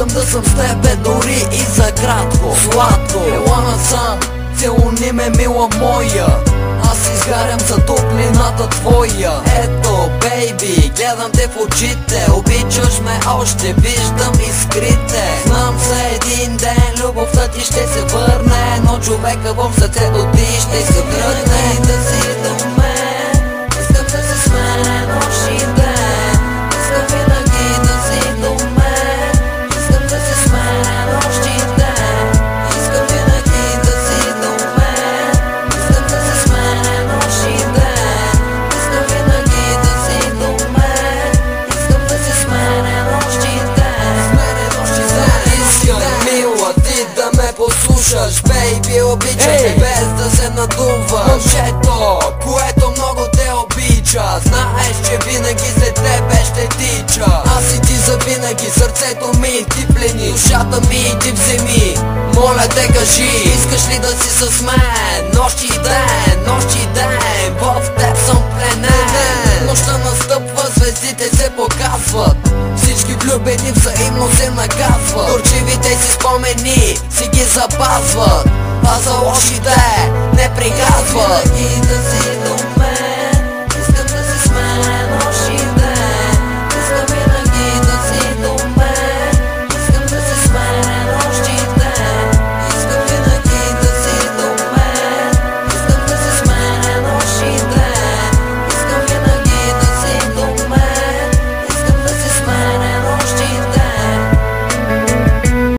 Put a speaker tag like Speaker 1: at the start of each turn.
Speaker 1: Искам да съм с тебе дори и за кратко. Сладко, ела насам, целуни ме, мила моя. Аз изгарям за топлината твоя. Ето, бейби, гледам те в очите. Обичаш ме още, виждам искрите. Знам за един ден любовта ти ще се върне, но човека в сърцето ти ще се тръгне. Да си до мен, искам да се с мен нощ и ден. Искам винаги да си до мен, искам да се с мен нощ и ден. Искам винаги да си до мен, искам да се с мен нощ и ден. Искам винаги да си до мен, искам да се с мен нощ и ден. Искам, мила, ти да ме послушаш, бейби, обичам те без да се надуваш. Момчето, което много те обича, знаеш, че винаги след тебе ще тича. Аз и ти завинаги, сърцето ми ти плени, душата ми ти вземи. Моля те кажи, искаш ли да си с мен? Нощ и ден, нощ и ден, в теб съм пленен. Нощта настъпва, звездите се показват, всички влюбени взаимно се наказват. Горчивите си спомени си ги запазват, а за лошите не приказват. Винаги да си до мен.